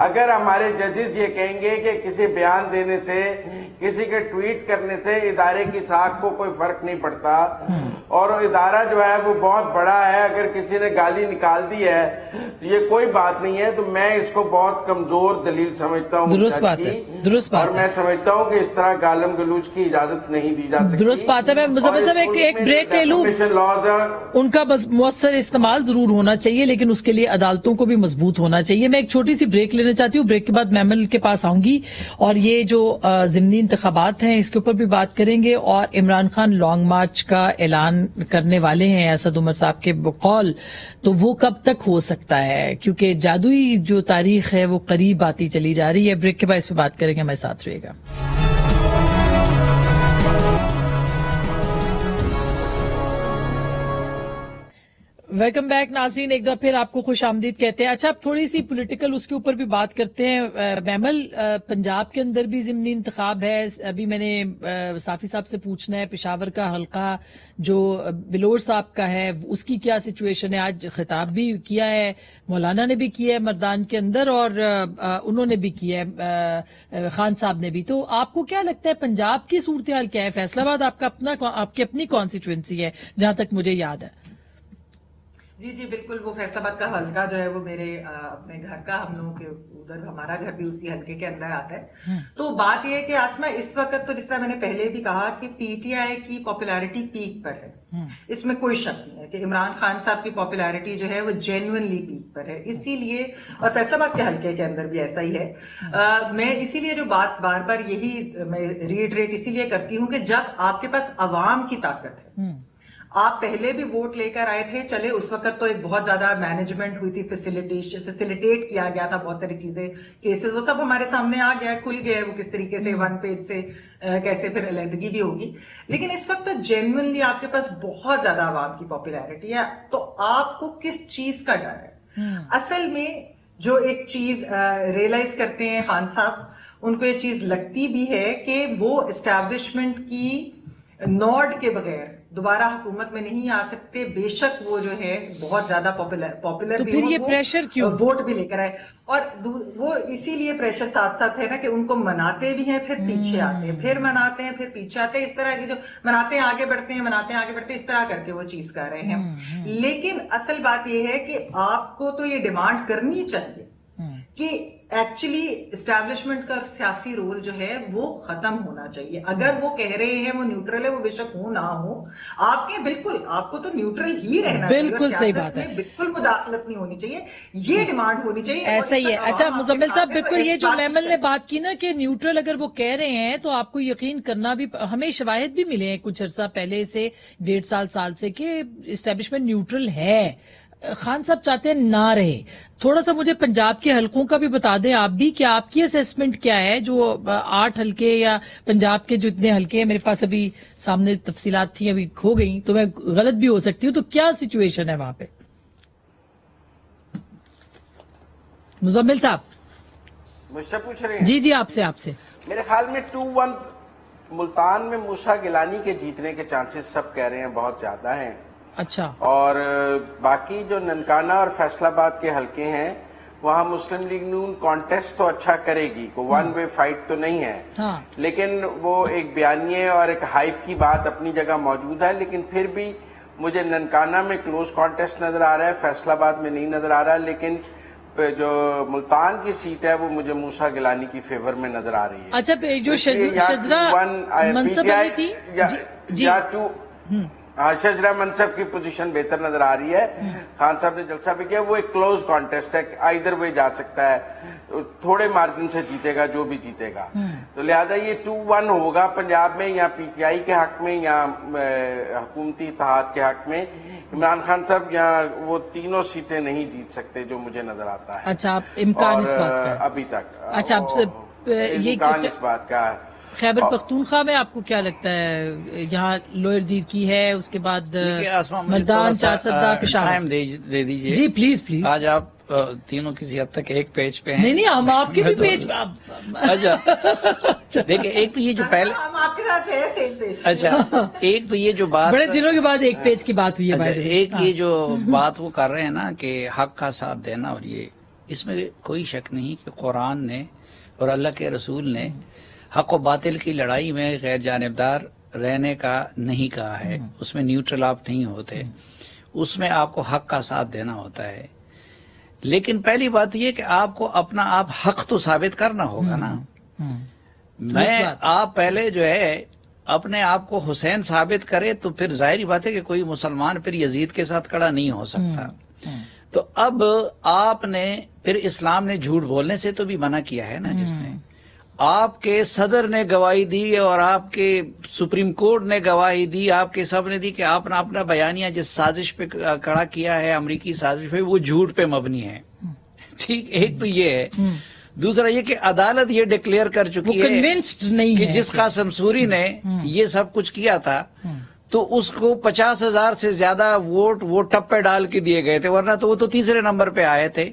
اگر ہمارے ججز یہ کہیں گے کہ کسی بیان دینے سے، کسی کے ٹویٹ کرنے سے ادارے کی ساکھ کو کوئی فرق نہیں پڑتا اور ادارہ جو ہے وہ بہت بڑا ہے، اگر کسی نے گالی نکال دی ہے تو یہ کوئی بات نہیں ہے، تو میں اس کو بہت کمزور دلیل سمجھتا ہوں. درست بات ہے، درست بات ہے. اور میں سمجھتا ہوں کہ اس طرح گالم گلوچ کی اجازت نہیں دی جا سکتی. درست بات ہے. میں مزمل صاحب ایک بریک لے لوں. ان کا بس مؤثر استعمال ضرور ہونا چاہیے لیکن اس کے لیے عدالتوں کو بھی مضبوط ہونا چاہیے. میں ایک چھوٹی سی بریک لینا چاہتی ہوں. بریک کے بعد محمل کے پاس آؤں گی اور یہ جو ضمنی انتخابات ہیں اس کے اوپر بھی بات کریں گے. اور عمران خان لانگ مارچ کا اعلان کرنے والے ہیں اسد عمر صاحب کے بقول، تو وہ کب تک ہو سکتا ہے؟ کیونکہ جادوئی جو تاریخ ہے وہ قریب آتی چلی جا رہی ہے. بریک کے بعد اس پہ بات کریں گے. ہمارے ساتھ رہے گا. वेलकम बैक नाज़रीन, एक बार फिर आपको खुश आमदीद कहते हैं। अच्छा, अब थोड़ी सी पॉलिटिकल उसके ऊपर भी बात करते हैं। मैमल, पंजाब के अंदर भी ज़िमनी इंतखाब है। अभी मैंने साफी साहब से पूछना है, पेशावर का हल्का जो बिलोर साहब का है उसकी क्या सिचुएशन है। आज खिताब भी किया है, मौलाना ने भी किया है मर्दान के अंदर, और उन्होंने भी किया है, खान साहब ने भी। तो आपको क्या लगता है पंजाब की सूरत हाल क्या है? फैसलाबाद आपकी अपनी कॉन्स्टिट्यूएंसी है जहां तक मुझे याद है। जी जी बिल्कुल, वो फैसलाबाद का हल्का जो है वो मेरे अपने घर का, हम लोगों के उधर, हमारा घर भी उसी हल्के के अंदर आता है। तो बात ये है कि आसमा इस वक्त तो जिस तरह मैंने पहले भी कहा कि पीटीआई की पॉपुलैरिटी पीक पर है, इसमें कोई शक नहीं है कि इमरान खान साहब की पॉपुलैरिटी जो है वो जेन्युइनली पीक पर है। इसीलिए, और फैसलाबाद के हल्के के अंदर भी ऐसा ही है। मैं इसीलिए जो बात बार बार यही मैं रीइटरेट इसीलिए करती हूँ कि जब आपके पास अवाम की ताकत है, आप पहले भी वोट लेकर आए थे, चले उस वक्त तो एक बहुत ज्यादा मैनेजमेंट हुई थी, फैसिलिटेट किया गया था बहुत सारी चीजें, केसेस वो सब हमारे सामने आ गया, खुल गया है वो किस तरीके से, वन पेज से कैसे फिर अलहदगी भी होगी। लेकिन इस वक्त तो जेन्युइनली आपके पास बहुत ज्यादा आवाम की पॉपुलैरिटी है, तो आपको किस चीज का डर है? असल में जो एक चीज रियलाइज करते हैं खान साहब, उनको ये चीज लगती भी है कि वो एस्टैब्लिशमेंट की नॉड के बगैर दोबारा हुकूमत में नहीं आ सकते, बेशक वो जो है बहुत ज्यादा पॉपुलर तो भी फिर हो, ये प्रेशर क्यों? वोट भी लेकर आए, और वो इसीलिए प्रेशर साथ साथ है ना कि उनको मनाते भी हैं, फिर पीछे आते हैं, फिर मनाते हैं, फिर पीछे आते हैं, इस तरह की जो मनाते हैं आगे बढ़ते हैं, मनाते हैं आगे बढ़ते हैं, इस तरह करके वो चीज कर रहे हैं। लेकिन असल बात यह है कि आपको तो ये डिमांड करनी चाहिए कि एक्चुअली एस्टैब्लिशमेंट का सियासी रोल जो है वो खत्म होना चाहिए। अगर वो कह रहे हैं वो न्यूट्रल है, वो बेशक हो ना हो, आपके बिल्कुल आपको तो न्यूट्रल ही रहना चाहिए, बिल्कुल सही बात है, बिल्कुल मुदाखलत नहीं होनी चाहिए, ये डिमांड होनी चाहिए। ऐसा ही है। अच्छा मुजम्मिल साहब, बिल्कुल ये जो मैमल ने बात की ना कि न्यूट्रल अगर वो कह रहे हैं तो आपको यकीन करना भी, हमें शवाहिद भी मिले हैं कुछ अरसा पहले से, 1.5 साल से, कि एस्टेब्लिशमेंट न्यूट्रल है। खान साहब चाहते हैं ना रहे। थोड़ा सा मुझे पंजाब के हलकों का भी बता दें आप भी कि आपकी असेसमेंट क्या है, जो 8 हलके या पंजाब के जो इतने हलके हैं, मेरे पास अभी सामने तफसीलात थी, अभी खो गई, तो मैं गलत भी हो सकती हूँ, तो क्या सिचुएशन है वहां पे? मुजम्मिल साहब मुझसे पूछ रहे हैं? जी जी, आपसे। मेरे ख्याल में 2-1 मुल्तान में मूसा गिलानी के जीतने के चांसेस सब कह रहे हैं बहुत ज्यादा हैं। अच्छा, और बाकी जो ननकाना और फैसलाबाद के हलके हैं वहां मुस्लिम लीग नून कॉन्टेस्ट तो अच्छा करेगी, को वन वे फाइट तो नहीं है, हाँ। लेकिन वो एक बयानिए और एक हाइप की बात अपनी जगह मौजूद है। लेकिन फिर भी मुझे ननकाना में क्लोज कॉन्टेस्ट नजर आ रहा है, फैसलाबाद में नहीं नजर आ रहा, लेकिन जो मुल्तान की सीट है वो मुझे मूसा गिलानी की फेवर में नजर आ रही है। अच्छा, जो शजरा मनसब वाली थी, जी शजरा मनसब की पोजीशन बेहतर नजर आ रही है। खान साहब ने जलसा भी किया, वो एक क्लोज कॉन्टेस्ट है, इधर वे जा सकता है, थोड़े मार्जिन से जीतेगा जो भी जीतेगा। तो लिहाजा ये 2-1 होगा पंजाब में, या पीटीआई के हक में या हुकूमती इत्तेहाद के हक में। इमरान खान साहब यहाँ वो तीनों सीटें नहीं जीत सकते जो मुझे नजर आता है। अच्छा, आप इम्कान इस बात का अभी तक? अच्छा, ये इम्कान इस बात का है। खैबर पख्तूनख्वा में आपको क्या लगता है? यहाँ लोअर दीर की है, उसके बाद मर्दान, चारसदा, पेशावर दे दीजिए जी, प्लीज। आज आप तीनों किसी हद तक एक पेज पे हैं। नहीं, हम आपके भी पेज अच्छा देखिए, एक तो ये जो पहले हम आपके साथ है सेम पेज। अच्छा, एक तो ये जो बात बड़े दिनों के बाद एक पेज की बात हुई है। अच्छा, एक ये जो बात वो कर रहे हैं ना कि हक का साथ देना, और ये इसमें कोई शक नहीं कि कुरान ने और अल्लाह के रसूल ने हक और बातिल की लड़ाई में गैर जानिबदार रहने का नहीं कहा है, उसमें न्यूट्रल आप नहीं होते, उसमें आपको हक का साथ देना होता है। लेकिन पहली बात यह कि आपको अपना आप हक तो साबित करना होगा ना। आप पहले जो है अपने आप को हुसैन साबित करे तो फिर जाहिर बात है कि कोई मुसलमान फिर यजीद के साथ खड़ा नहीं हो सकता। तो अब आपने फिर इस्लाम ने झूठ बोलने से तो भी मना किया है ना, जिसने आपके सदर ने गवाही दी और आपके सुप्रीम कोर्ट ने गवाही दी, आपके सब ने दी कि आपने अपना बयानिया जिस साजिश पे खड़ा किया है, अमरीकी साजिश पे, वो झूठ पे मबनी है। ठीक, एक तो ये है। दूसरा ये कि अदालत ये डिक्लेयर कर चुकी है कन्विंस्ड नहीं कि है जिस कासिम सूरी ने ये सब कुछ किया था تو اس کو 50,000 سے زیادہ ووٹ وہ ٹپے ڈال کے دیے گئے تھے، ورنہ تو وہ تو تیسرے نمبر پہ آئے تھے.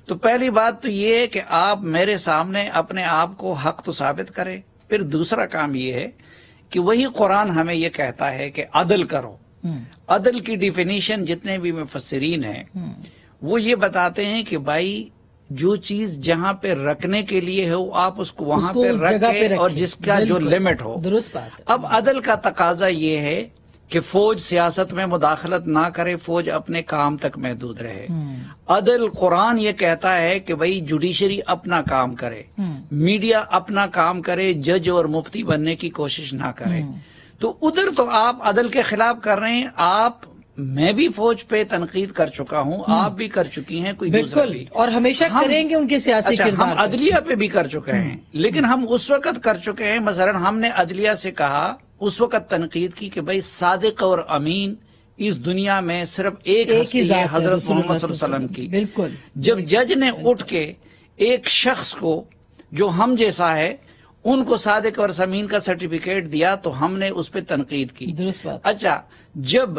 تو پہلی بات تو یہ ہے کہ آپ میرے سامنے اپنے آپ کو حق تو ثابت کریں. پھر دوسرا کام یہ ہے کہ وہی قرآن ہمیں یہ کہتا ہے کہ عدل کرو. عدل کی ڈیفینیشن جتنے بھی مفسرین ہیں وہ یہ بتاتے ہیں کہ بھائی جو چیز جہاں پہ رکھنے کے لیے ہو آپ اس کو وہاں پہ رکھیں اور جس کا جو لمٹ ہو. درست بات ہے. اب عدل کا تقاضا یہ ہے کہ فوج سیاست میں مداخلت نہ کرے، فوج اپنے کام تک محدود رہے. عدل قرآن یہ کہتا ہے کہ بھائی جوڈیشری اپنا کام کرے، میڈیا اپنا کام کرے، جج اور مفتی بننے کی کوشش نہ کرے. تو ادھر تو آپ عدل کے خلاف کر رہے ہیں. میں بھی فوج پہ تنقید کر چکا ہوں، آپ بھی کر چکی ہیں، کوئی دوسرا بھی، اور ہمیشہ کریں گے ان کے سیاسی کردار. ہم عدلیہ پہ بھی کر چکے ہیں، لیکن ہم اس وقت کر چکے ہیں. مثلا ہم نے عدلیہ سے کہا، اس وقت تنقید کی کہ بھائی صادق اور امین اس دنیا میں صرف ایک ہستی ہے، حضرت محمد صلی اللہ علیہ وسلم کی. بالکل. جب جج نے اٹھ کے ایک شخص کو جو ہم جیسا ہے ان کو صادق اور امین کا سرٹیفکیٹ دیا تو ہم نے اس پہ تنقید کی. درست بات. اچھا، جب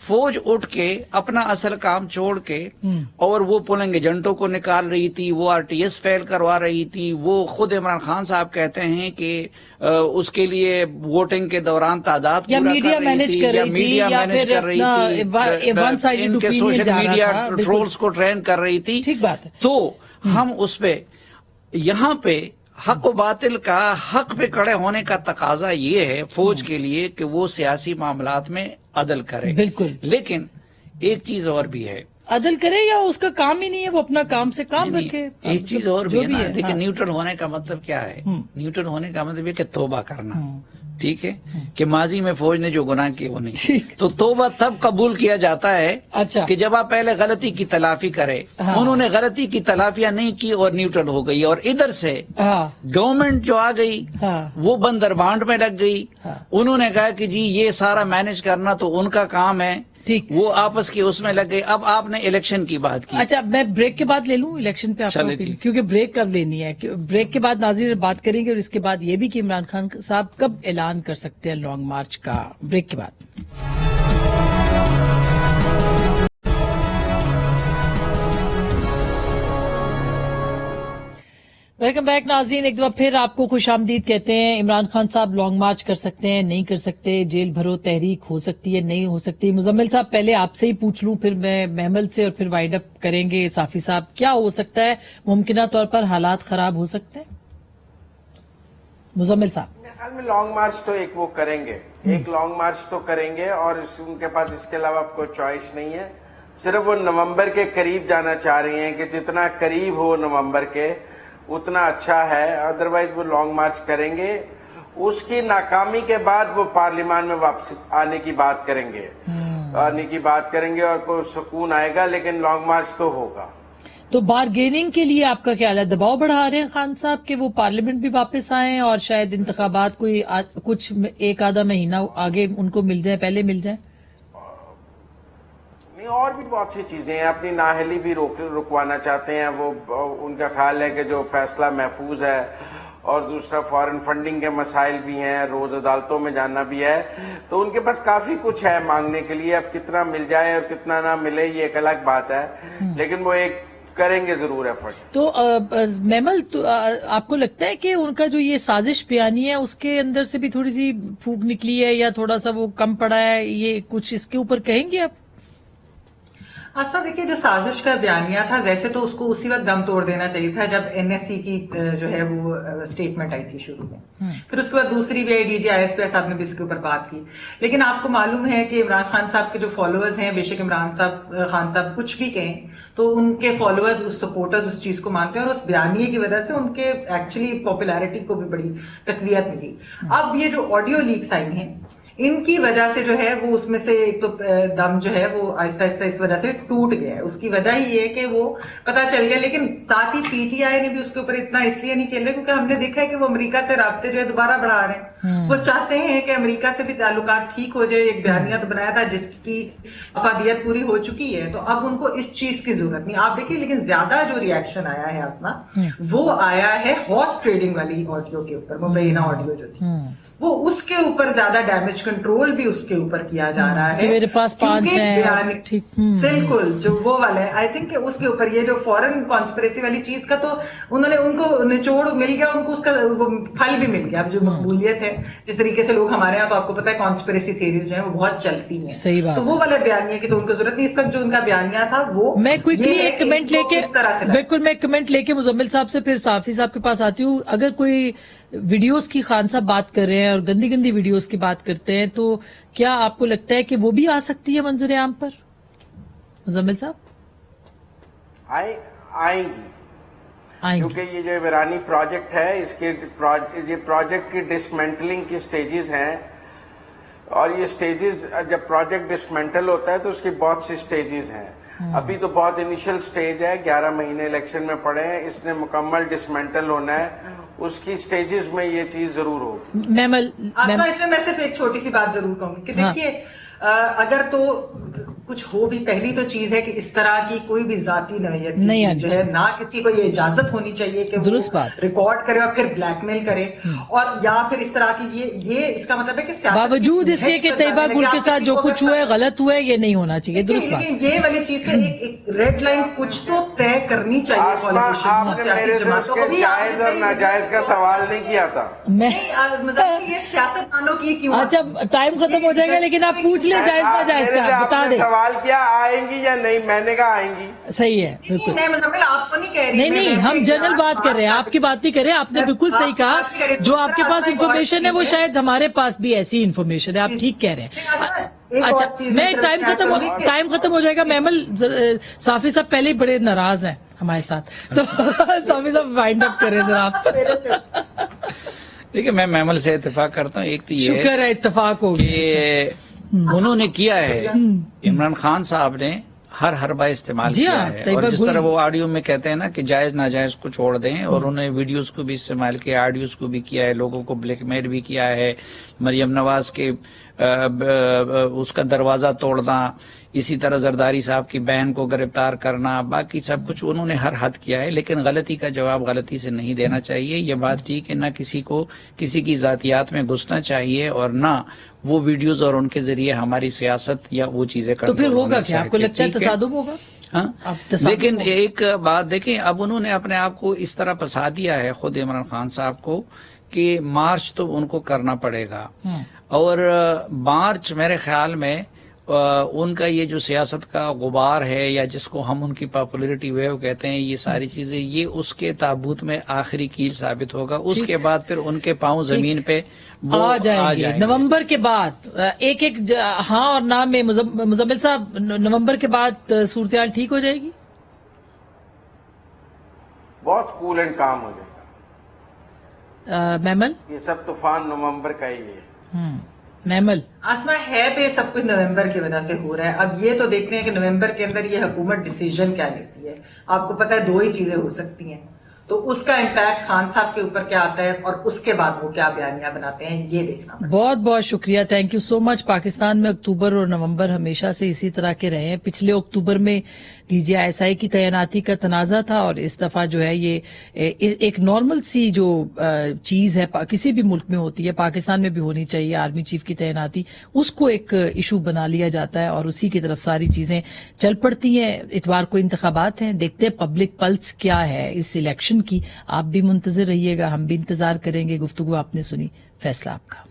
فوج اٹھ کے اپنا اصل کام چھوڑ کے اور وہ پولنگ ایجنٹوں کو نکال رہی تھی، وہ RTS فیل کروا رہی تھی، وہ خود عمران خان صاحب کہتے ہیں کہ اس کے لیے ووٹنگ کے دوران تعداد یا میڈیا مینج کر رہی تھی یا پھر ون سائیڈڈ ان کے اوپینین سوشل جا میڈیا رہا تھا. ٹرولز کو ٹرین کر رہی تھی. ٹھیک بات ہے. تو ہم اس پہ یہاں پہ حق و باطل کا حق پہ کڑے ہونے کا تقاضا یہ ہے فوج کے لیے کہ وہ سیاسی معاملات میں عدل کرے. بالکل. لیکن ایک چیز اور بھی ہے، عدل کرے یا اس کا کام ہی نہیں ہے، وہ اپنا کام سے کام رکھے. ایک چیز اور بھی ہے نا، ہاں. دیکھیں نیوٹرل ہونے کا مطلب کیا ہے؟ نیوٹرل ہونے کا مطلب یہ کہ توبہ کرنا. ٹھیک ہے کہ ماضی میں فوج نے جو گناہ کیے وہ نہیں، تو توبہ تب قبول کیا جاتا ہے اچھا کہ جب آپ پہلے غلطی کی تلافی کرے. انہوں نے غلطی کی تلافیاں نہیں کی اور نیوٹرل ہو گئی، اور ادھر سے گورنمنٹ جو آ گئی وہ بندر بانڈ میں لگ گئی. انہوں نے کہا کہ جی یہ سارا مینج کرنا تو ان کا کام ہے، وہ آپس کی اس میں لگ گئی. اب آپ نے الیکشن کی بات کی. اچھا، میں بریک کے بعد لے لوں الیکشن پہ آپ کو، کیونکہ بریک کب لینی ہے. بریک کے بعد ناظرین بات کریں گے، اور اس کے بعد یہ بھی کہ عمران خان صاحب کب اعلان کر سکتے ہیں لانگ مارچ کا. بریک کے بعد ویلکم بیک ناظرین. ایک دفعہ پھر آپ کو خوش آمدید کہتے ہیں. عمران خان صاحب لانگ مارچ کر سکتے ہیں، نہیں کر سکتے، جیل بھرو تحریک ہو سکتی ہے، نہیں ہو سکتی. مزمل صاحب پہلے آپ سے ہی پوچھ لوں، پھر میں محمل سے، اور پھر وائڈ اپ کریں گے صافی صاحب. کیا ہو سکتا ہے؟ ممکنہ طور پر حالات خراب ہو سکتے ہیں. مزمل صاحب میرے خیال میں لانگ مارچ تو ایک وہ کریں گے، ایک لانگ مارچ تو کریں گے، اور ان کے پاس اس کے علاوہ کوئی چوائس نہیں ہے. صرف وہ نومبر کے قریب جانا چاہ رہی ہیں کہ جتنا قریب ہو نومبر کے اتنا اچھا ہے. ادروائز وہ لانگ مارچ کریں گے. اس کی ناکامی کے بعد وہ پارلیمان میں واپس آنے کی بات کریں گے، اور کوئی سکون آئے گا، لیکن لانگ مارچ تو ہوگا. تو بارگیننگ کے لیے آپ کا خیال ہے دباؤ بڑھا رہے ہیں خان صاحب کہ وہ پارلیمنٹ بھی واپس آئیں اور شاید انتخابات کوئی کچھ ایک آدھا مہینہ آگے ان کو مل جائے، پہلے مل جائیں؟ اور بھی بہت سی چیزیں ہیں. اپنی نااہلی بھی رکوانا چاہتے ہیں. وہ ان کا خیال ہے کہ جو فیصلہ محفوظ ہے، اور دوسرا فارن فنڈنگ کے مسائل بھی ہیں، روز عدالتوں میں جانا بھی ہے. تو ان کے پاس کافی کچھ ہے مانگنے کے لیے. اب کتنا مل جائے اور کتنا نہ ملے یہ ایک الگ بات ہے، لیکن وہ ایک کریں گے ضرور ایفرٹ. تو میمل آپ کو لگتا ہے کہ ان کا جو یہ سازش بیانی ہے اس کے اندر سے بھی تھوڑی سی پھوک نکلی ہے، یا تھوڑا سا وہ کم پڑا ہے؟ یہ کچھ اس کے اوپر کہیں گے آپ؟ اصل دیکھیے، جو سازش کا بیانیہ تھا ویسے تو اس کو اسی وقت دم توڑ دینا چاہیے تھا جب NSC کی جو ہے وہ اسٹیٹمنٹ آئی تھی شروع میں. پھر اس کے بعد دوسری بھی آئی، DGIS صاحب نے بھی اس کے اوپر بات کی. لیکن آپ کو معلوم ہے کہ عمران خان صاحب کے جو فالوورز ہیں، بے شک عمران خان صاحب کچھ بھی کہیں تو ان کے فالوورز، اس سپورٹرز اس چیز کو مانتے ہیں، اور اس بیانیے کی وجہ سے ان کے ایکچولی پاپولیرٹی کو بھی بڑی تقویت ملی. اب یہ جو آڈیو لیکس آئی ہیں ان کی وجہ سے جو ہے وہ اس میں سے ایک تو دم جو ہے وہ آہستہ آہستہ اس وجہ سے ٹوٹ گیا ہے. اس کی وجہ ہی یہ ہے کہ وہ پتہ چل گیا. لیکن ساتھ ہی PTI نے بھی اس کے اوپر اتنا اس لیے نہیں کھیل رہے کیونکہ ہم نے دیکھا ہے کہ وہ امریکہ سے رابطے جو ہے دوبارہ بڑھا رہے ہیں. وہ چاہتے ہیں کہ امریکہ سے بھی تعلقات ٹھیک ہو جائے. ایک بیانیہ تو بنایا تھا جس کی افادیت پوری ہو چکی ہے، تو اب ان کو اس چیز کی ضرورت نہیں. آپ دیکھیے، لیکن زیادہ جو ریئیکشن آیا ہے اپنا وہ آیا ہے ہارس ٹریڈنگ والی آڈیو کے اوپر، مبینہ آڈیو جو تھی. وہ اس کے اوپر زیادہ ڈیمیج کنٹرول بھی اس کے اوپر کیا جا رہا ہے کہ میرے پاس 5 ہیں. بالکل جو وہ والا ہے. آئی تھنک کہ اس کے اوپر یہ جو فورن کانسپریسی والی چیز کا تو انہوں نے ان کو نچوڑ مل گیا, ان کو اس کا پھل بھی مل گیا. اب جو مقبولیت ہے جس طریقے سے لوگ ہمارے یہاں تو آپ کو پتا ہے کانسپریسی تھیریز جو ہیں وہ بہت چلتی ہیں, صحیح بات. تو وہ والا بیانیہ کی تو ان کو ضرورت نہیں. اس وقت جو ان کا بیانیہ تھا وہ میں کوئکلی ایک کمنٹ لے کے, بالکل میں ایک کمنٹ لے کے مزمل صاحب سے پھر صافی صاحب کے پاس آتی ہوں. اگر کوئی ویڈیوز کی خان صاحب بات کر رہے ہیں اور گندی گندی ویڈیوز کی بات کرتے ہیں تو کیا آپ کو لگتا ہے کہ وہ بھی آ سکتی ہے منظر عام پر مزمل صاحب؟ آئیں گی, کیونکہ یہ جو عمرانی پروجیکٹ ہے اس کے یہ پروجیکٹ کی ڈسمینٹلنگ کی سٹیجز ہیں, اور یہ سٹیجز جب پروجیکٹ ڈسمینٹل ہوتا ہے تو اس کی بہت سی سٹیجز ہیں. ابھی تو بہت انیشل سٹیج ہے, 11 مہینے الیکشن میں پڑے ہیں, اس نے مکمل ڈسمینٹل ہونا ہے, اس کی سٹیجز میں یہ چیز ضرور ہوگی. اس میں صرف ایک چھوٹی سی بات ضرور کہوں گی کہ دیکھیے اگر تو کچھ ہو بھی, پہلی تو چیز ہے کہ اس طرح کی کوئی بھی ذاتی نوعیت جو ہے نہ کسی کو یہ اجازت ہونی چاہیے کہ وہ ریکارڈ کرے اور پھر بلیک میل کرے, اور یا پھر اس طرح کی یہ اس کا مطلب ہے کہ باوجود اس کے کہ طیبہ گل کے ساتھ جو کچھ ہوا ہے غلط ہوا ہے, یہ نہیں ہونا چاہیے. درست بات. یہ والی چیز سے ایک ریڈ لائن کچھ تو طے کرنی چاہیے. آپ نے میرے سے اس کے جائز اور ناجائز کا سوال نہیں کیا تھا. یہ سیاست دانوں کی کیوں. اچھا ٹائم ختم ہو جائے گا, لیکن آپ پوچھ لیں جائز ناجائز کا, بتا دیں. سوال کیا آئیں گی یا نہیں, میں نے کہا آئیں گی. صحیح ہے, بالکل. آپ کو نہیں کہہ رہی, نہیں ہم جنرل بات کر رہے ہیں, آپ کی بات نہیں کر رہے. آپ نے بالکل صحیح کہا, جو آپ کے پاس انفارمیشن ہے وہ شاید ہمارے پاس بھی ایسی انفارمیشن ہے. آپ ٹھیک کہہ رہے ہیں. اچھا میں ٹائم ختم ہو جائے گا. میمل صافی صاحب پہلے ہی بڑے ناراض ہیں ہمارے ساتھ, تو صافی صاحب وائنڈ اپ کریں ذرا آپ. دیکھیے میں میمل سے اتفاق کرتا ہوں. ایک تو یہ شکر ہے اتفاق ہو گیا, انہوں نے کیا ہے, عمران خان صاحب نے ہر حربہ استعمال کیا ہے, اور جس طرح وہ آڈیو میں کہتے ہیں نا کہ جائز ناجائز کو چھوڑ دیں, اور انہوں نے ویڈیوز کو بھی استعمال کیا, آڈیوز کو بھی کیا ہے, لوگوں کو بلیک میل بھی کیا ہے, مریم نواز کے اس کا دروازہ توڑنا, اسی طرح زرداری صاحب کی بہن کو گرفتار کرنا, باقی سب کچھ انہوں نے ہر حد کیا ہے. لیکن غلطی کا جواب غلطی سے نہیں دینا چاہیے. یہ بات ٹھیک ہے, نہ کسی کو کسی کی ذاتیات میں گھسنا چاہیے, اور نہ وہ ویڈیوز اور ان کے ذریعے ہماری سیاست یا وہ چیزیں تو پھر ہوگا کیا, آپ کو لگتا ہے تصادم ہوگا؟ ہاں, لیکن ایک بات دیکھیں, اب انہوں نے اپنے آپ کو اس طرح پھنسا دیا ہے خود عمران خان صاحب کو کہ مارچ تو ان کو کرنا پڑے گا, اور مارچ میرے خیال میں ان کا یہ جو سیاست کا غبار ہے, یا جس کو ہم ان کی پاپولیرٹی ویو کہتے ہیں, یہ ساری چیزیں یہ اس کے تابوت میں آخری کیل ثابت ہوگا. اس کے بعد پھر ان کے پاؤں زمین پہ آ جائیں گے. نومبر کے بعد ایک ہاں اور نہ میں مزمل صاحب, نومبر کے بعد صورتحال ٹھیک ہو جائے گی, بہت کول اینڈ کام ہو جائے گا. میمل یہ سب طوفان نومبر کا ہی ہے. میمل آسما ہے تو یہ سب کچھ نومبر کی وجہ سے ہو رہا ہے. اب یہ تو دیکھ رہے ہیں کہ نومبر کے اندر یہ حکومت ڈیسیژن کیا لیتی ہے. آپ کو پتا ہے 2 ہی چیزیں ہو سکتی ہیں, تو اس کا امپیکٹ خان صاحب کے اوپر کیا آتا ہے, اور اس کے بعد وہ کیا بیانیہ بناتے ہیں, یہ دیکھنا. بہت بہت شکریہ, تھینک یو سو مچ. پاکستان میں اکتوبر اور نومبر ہمیشہ سے اسی طرح کے رہے ہیں. پچھلے اکتوبر میں DGI کی تعیناتی کا تنازع تھا, اور اس دفعہ جو ہے یہ ایک نارمل سی جو چیز ہے کسی بھی ملک میں ہوتی ہے, پاکستان میں بھی ہونی چاہیے, آرمی چیف کی تعیناتی, اس کو ایک ایشو بنا لیا جاتا ہے, اور اسی کی طرف ساری چیزیں چل پڑتی ہیں. اتوار کو انتخابات ہیں, دیکھتے ہیں پبلک پلس کیا ہے اس الیکشن کی. آپ بھی منتظر رہیے گا, ہم بھی انتظار کریں گے. گفتگو آپ نے سنی, فیصلہ آپ کا.